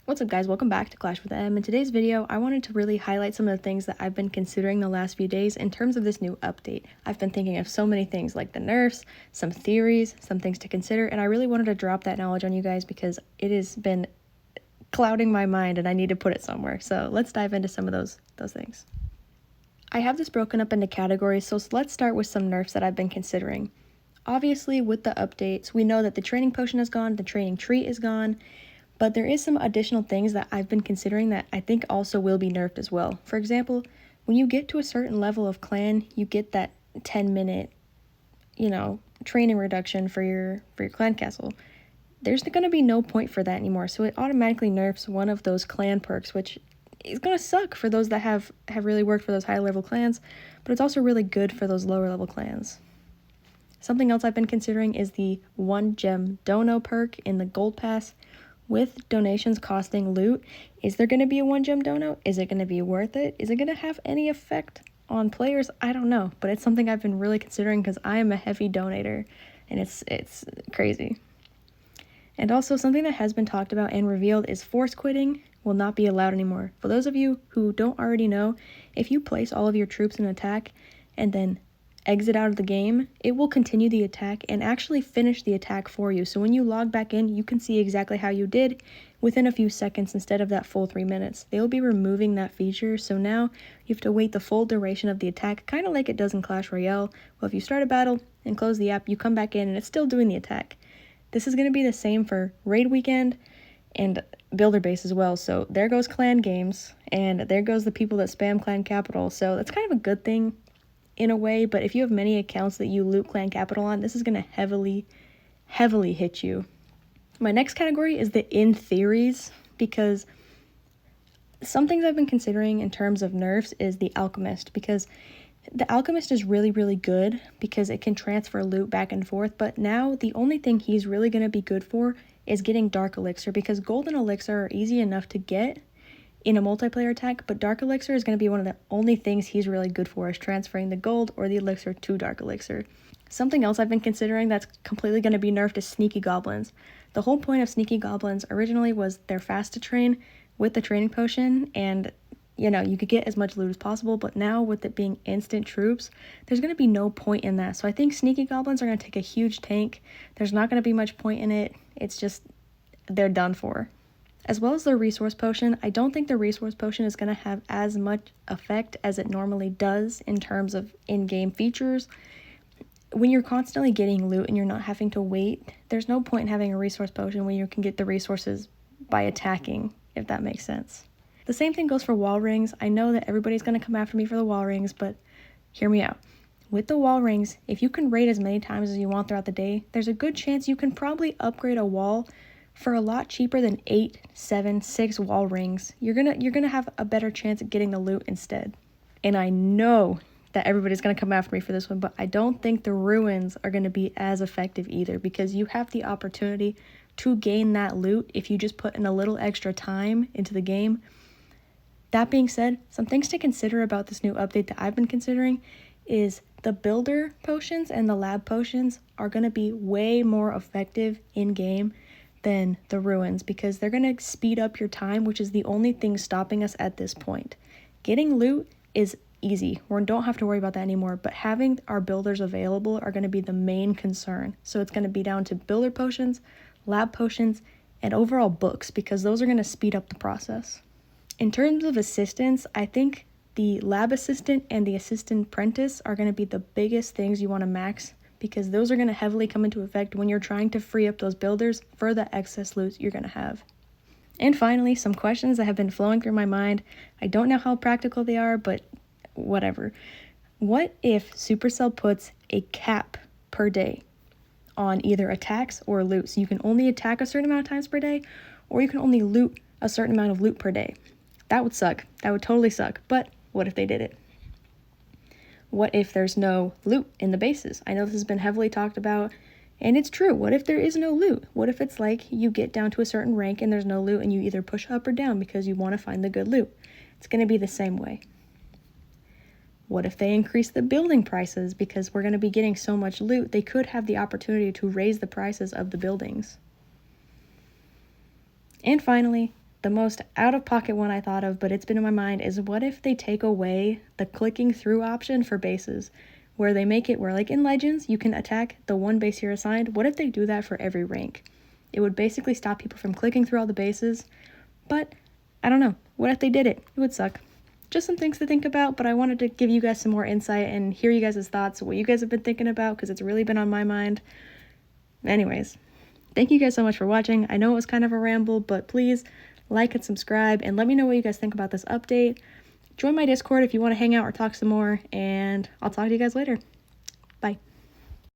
What's up guys, welcome back to Clash with M. In today's video, I wanted to really highlight some of the things that I've been considering the last few days in terms of this new update. I've been thinking of so many things like the nerfs, some theories, some things to consider, and I really wanted to drop that knowledge on you guys because it has been clouding my mind and I need to put it somewhere. So let's dive into some of those things. I have this broken up into categories, so let's start with some nerfs that I've been considering. Obviously, with the updates, we know that the training potion is gone, the training tree is gone, but there is some additional things that I've been considering that I think also will be nerfed as well. For example, when you get to a certain level of clan, you get that 10-minute, training reduction for your clan castle. There's going to be no point for that anymore, so it automatically nerfs one of those clan perks, which is going to suck for those that have really worked for those high level clans, but it's also really good for those lower level clans. Something else I've been considering is the 1 gem dono perk in the gold pass. With donations costing loot, is there going to be a 1 gem dono? Is it going to be worth it? Is it going to have any effect on players? I don't know, but it's something I've been really considering because I am a heavy donator and it's crazy. And also something that has been talked about and revealed is force quitting will not be allowed anymore. For those of you who don't already know, if you place all of your troops in attack and then exit out of the game, it will continue the attack and actually finish the attack for you. So when you log back in, you can see exactly how you did within a few seconds instead of that full 3 minutes. They'll be removing that feature, so now you have to wait the full duration of the attack, kind of like it does in Clash Royale. Well, if you start a battle and close the app, you come back in and it's still doing the attack. This is going to be the same for Raid Weekend and Builder Base as well. So there goes clan games, and there goes the people that spam Clan Capital. So that's kind of a good thing in a way, but if you have many accounts that you loot Clan Capital on, this is going to heavily hit you. My next category is the in theories, because some things I've been considering in terms of nerfs is the Alchemist, because the Alchemist is really good because it can transfer loot back and forth, but now the only thing he's really going to be good for is getting Dark Elixir, because Gold and Elixir are easy enough to get in a multiplayer attack, but Dark Elixir is going to be one of the only things he's really good for, is transferring the gold or the elixir to Dark Elixir. Something else I've been considering that's completely going to be nerfed is Sneaky Goblins. The whole point of Sneaky Goblins originally was they're fast to train with the training potion, and you could get as much loot as possible, but now with it being instant troops, there's going to be no point in that. So I think Sneaky Goblins are going to take a huge tank. There's not going to be much point in it. It's just, they're done for. As well as the resource potion, I don't think the resource potion is going to have as much effect as it normally does in terms of in-game features. When you're constantly getting loot and you're not having to wait, there's no point in having a resource potion when you can get the resources by attacking, if that makes sense. The same thing goes for wall rings. I know that everybody's going to come after me for the wall rings, but hear me out. With the wall rings, if you can raid as many times as you want throughout the day, there's a good chance you can probably upgrade a wall for a lot cheaper than 8, 7, 6 wall rings. You're gonna have a better chance at getting the loot instead. And I know that everybody's gonna come after me for this one, but I don't think the ruins are gonna be as effective either, because you have the opportunity to gain that loot if you just put in a little extra time into the game. That being said, some things to consider about this new update that I've been considering is the builder potions and the lab potions are gonna be way more effective in game than the ruins, because they're going to speed up your time, which is the only thing stopping us at this point. Getting loot is easy. We don't have to worry about that anymore, but having our builders available are going to be the main concern. So it's going to be down to builder potions, lab potions, and overall books, because those are going to speed up the process. In terms of assistants, I think the lab assistant and the assistant apprentice are going to be the biggest things you want to max, because those are going to heavily come into effect when you're trying to free up those builders for the excess loot you're going to have. And finally, some questions that have been flowing through my mind. I don't know how practical they are, but whatever. What if Supercell puts a cap per day on either attacks or loot? So you can only attack a certain amount of times per day, or you can only loot a certain amount of loot per day. That would suck. That would totally suck. But what if they did it? What if there's no loot in the bases? I know this has been heavily talked about, and it's true. What if there is no loot? What if it's like you get down to a certain rank and there's no loot, and you either push up or down because you want to find the good loot? It's going to be the same way. What if they increase the building prices, because we're going to be getting so much loot, they could have the opportunity to raise the prices of the buildings. And finally, The most out-of-pocket one I thought of, but it's been in my mind, is what if they take away the clicking through option for bases? Where they make it where, like in Legends, you can attack the one base you're assigned. What if they do that for every rank? It would basically stop people from clicking through all the bases, but I don't know. What if they did it? It would suck. Just some things to think about, but I wanted to give you guys some more insight and hear you guys' thoughts, what you guys have been thinking about, because it's really been on my mind. Anyways, thank you guys so much for watching. I know it was kind of a ramble, but please like and subscribe, and let me know what you guys think about this update. Join my Discord if you want to hang out or talk some more, and I'll talk to you guys later. Bye.